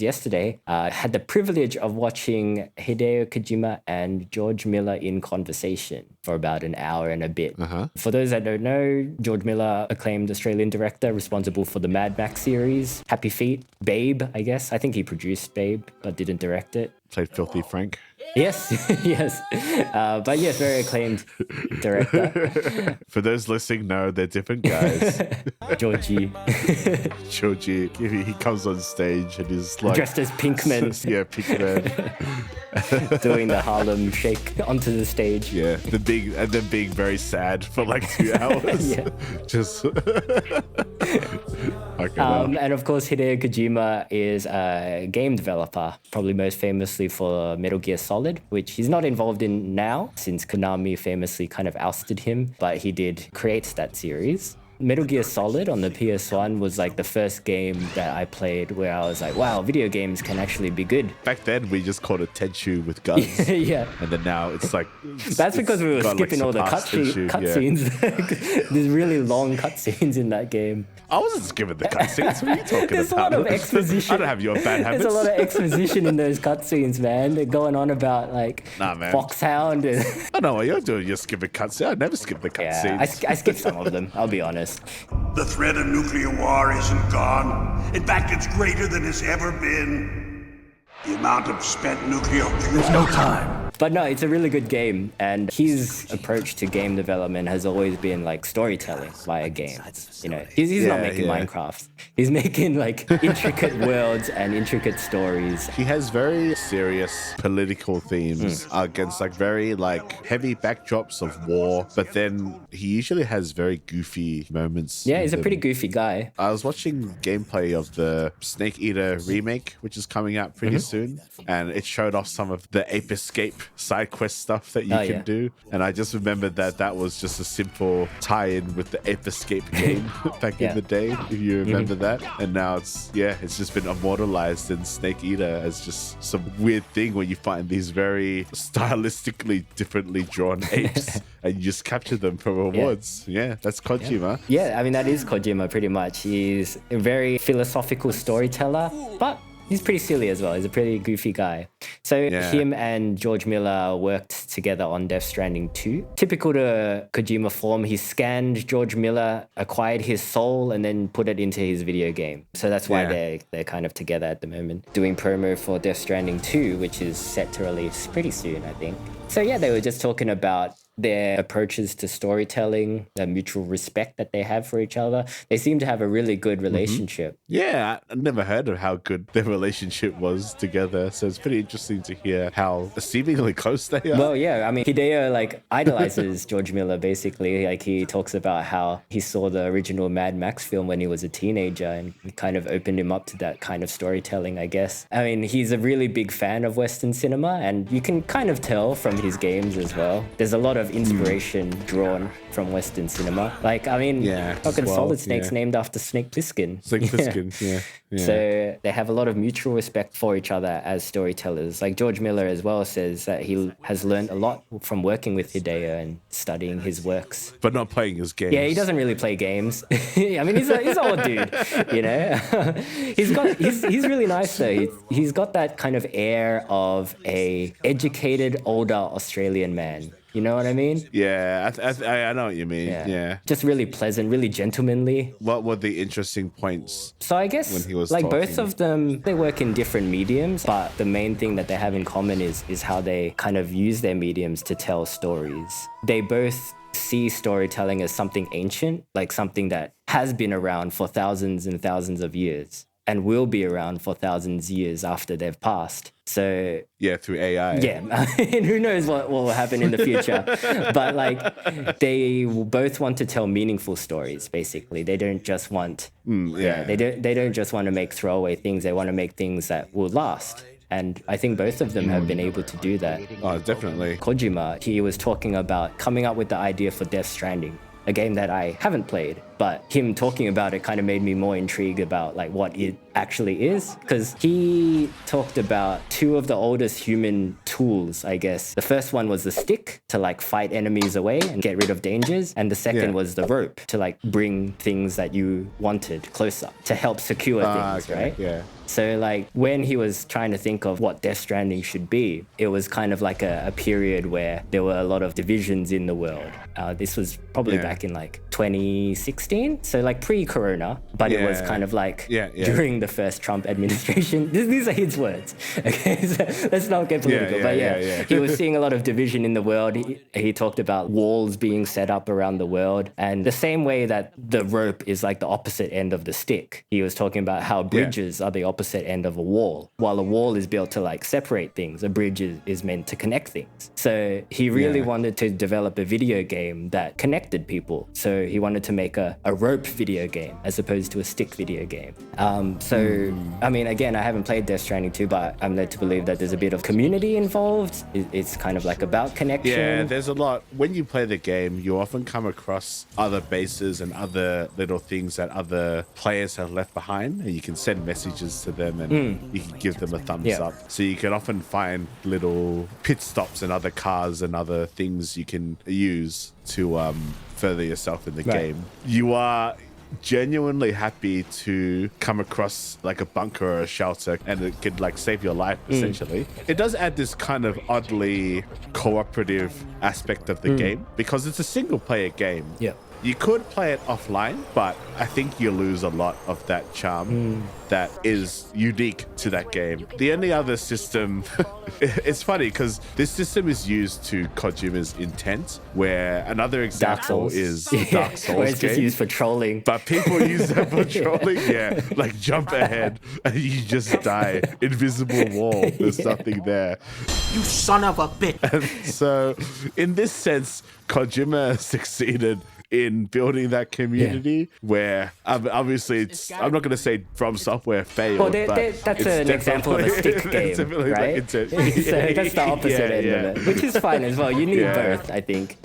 yesterday, had the privilege of watching Hideo Kojima and George Miller in conversation for about an hour and a bit. For those that don't know, George Miller, acclaimed Australian director responsible for the Mad Max series, Happy Feet, Babe, I guess. I think he produced Babe, but didn't direct it. Played Filthy Frank. Yes, yes. But yes, very acclaimed director. For those listening, no, they're different guys. Georgie. Georgie, he comes on stage and he's like... dressed as Pinkman. Yeah, Pinkman. Doing the Harlem Shake onto the stage. Yeah, and then being very sad for like 2 hours. Yeah. Just... And of course, Hideo Kojima is a game developer, probably most famously for Metal Gear Solid, which he's not involved in now since Konami famously kind of ousted him, but he did create that series. Metal Gear Solid on the PS1 was like the first game that I played where I was like, wow, video games can actually be good. Back then, we just called it Tenchu with guns. Yeah. And then now it's like... That's because we were skipping all the cutscenes. There's really long cutscenes in that game. I wasn't skipping the cutscenes. What are you talking There's about? a lot of exposition. I don't have your bad habits. There's a lot of exposition in those cutscenes, man. They're going on about like Foxhound. And I know what you're doing. You're skipping cutscenes. I never skip the cutscenes. Yeah, I skipped some of them, I'll be honest. The threat of nuclear war isn't gone. In fact, it's greater than it's ever been. The amount of spent nuclear... There's no time. But no, it's a really good game. And his approach to game development has always been like storytelling via games. You know, he's not making Minecraft. He's making like intricate worlds and intricate stories. He has very serious political themes against like very like heavy backdrops of war. But then he usually has very goofy moments. Yeah, he's a pretty goofy guy. I was watching gameplay of the Snake Eater remake, which is coming out pretty soon. And it showed off some of the Ape Escape side quest stuff that you can do. And I just remembered that was just a simple tie-in with the Ape Escape game back in the day, if you remember that. And now it's just been immortalized in Snake Eater as just some weird thing where you find these very stylistically differently drawn apes and you just capture them for rewards. Yeah, that's Kojima. Yeah, I mean, that is Kojima pretty much. He's a very philosophical storyteller, but he's pretty silly as well. He's a pretty goofy guy. So him and George Miller worked together on Death Stranding 2. Typical to Kojima form, he scanned George Miller, acquired his soul, and then put it into his video game. So that's why they're kind of together at the moment, doing promo for Death Stranding 2, which is set to release pretty soon, I think. So yeah, they were just talking about their approaches to storytelling, the mutual respect that they have for each other. They seem to have a really good relationship. Yeah, I never heard of how good their relationship was together. So it's pretty interesting to hear how seemingly close they are. Well, yeah, I mean, Hideo like idolizes George Miller, basically. Like he talks about how he saw the original Mad Max film when he was a teenager and it kind of opened him up to that kind of storytelling, I guess. I mean, he's a really big fan of Western cinema and you can kind of tell from his games as well. There's a lot of inspiration drawn from Western cinema. Like, I mean, fucking Solid Snake's named after Snake Plissken. Snake Plissken, yeah. So they have a lot of mutual respect for each other as storytellers. Like George Miller as well says that he has learned a lot from working with Hideo and studying his works. But not playing his games. Yeah, he doesn't really play games. I mean, he's an old dude, you know? he's really nice though. He's got that kind of air of a educated, older Australian man. You know what I mean? Yeah, I know what you mean. Yeah. Just really pleasant, really gentlemanly. What were the interesting points? So I guess when he was like talking? Both of them, they work in different mediums, but the main thing that they have in common is how they kind of use their mediums to tell stories. They both see storytelling as something ancient, like something that has been around for thousands and thousands of years and will be around for thousands of years after they've passed. So yeah, through AI. Yeah, and who knows what will happen in the future. But like, they both want to tell meaningful stories. Basically, they don't just want. They don't just want to make throwaway things. They want to make things that will last. And I think both of them have been able to do that. Oh, definitely. Kojima, he was talking about coming up with the idea for Death Stranding, a game that I haven't played. but him talking about it kind of made me more intrigued about like what it actually is, because he talked about two of the oldest human tools, I guess. The first one was the stick to like fight enemies away and get rid of dangers, and the second was the rope to like bring things that you wanted closer to help secure things, right? Yeah. So like when he was trying to think of what Death Stranding should be, it was kind of like a period where there were a lot of divisions in the world. This was probably back in like 2016, so like pre-corona, but it was kind of like during the first Trump administration. These are his words, okay? So let's not get political, but he was seeing a lot of division in the world. He talked about walls being set up around the world, and the same way that the rope is like the opposite end of the stick, he was talking about how bridges are the opposite end of a wall. While a wall is built to like separate things, a bridge is meant to connect things. So he really wanted to develop a video game that connected people. So he wanted to make a rope video game as opposed to a stick video game. I mean, again, I haven't played Death Stranding 2, but I'm led to believe that there's a bit of community involved. It's kind of like about connection. Yeah, there's a lot. When you play the game, you often come across other bases and other little things that other players have left behind, and you can send messages to them and you can give them a thumbs up. So you can often find little pit stops and other cars and other things you can use to further yourself in the game. You are genuinely happy to come across like a bunker or a shelter, and it could like save your life essentially. It does add this kind of oddly cooperative aspect of the game, because it's a single player game. You could play it offline, but I think you lose a lot of that charm that is unique to that game. The only other system, it's funny because this system is used to Kojima's intent, where another example is Dark Souls where it's just used for trolling. But people use that for trolling, like jump ahead and you just die. Invisible wall, there's nothing there. You son of a bitch. And so in this sense, Kojima succeeded in building that community where obviously I'm not going to say From Software failed. Well, that's an example of a stick game, right? So that's the opposite end of it, which is fine as well. You need both, I think.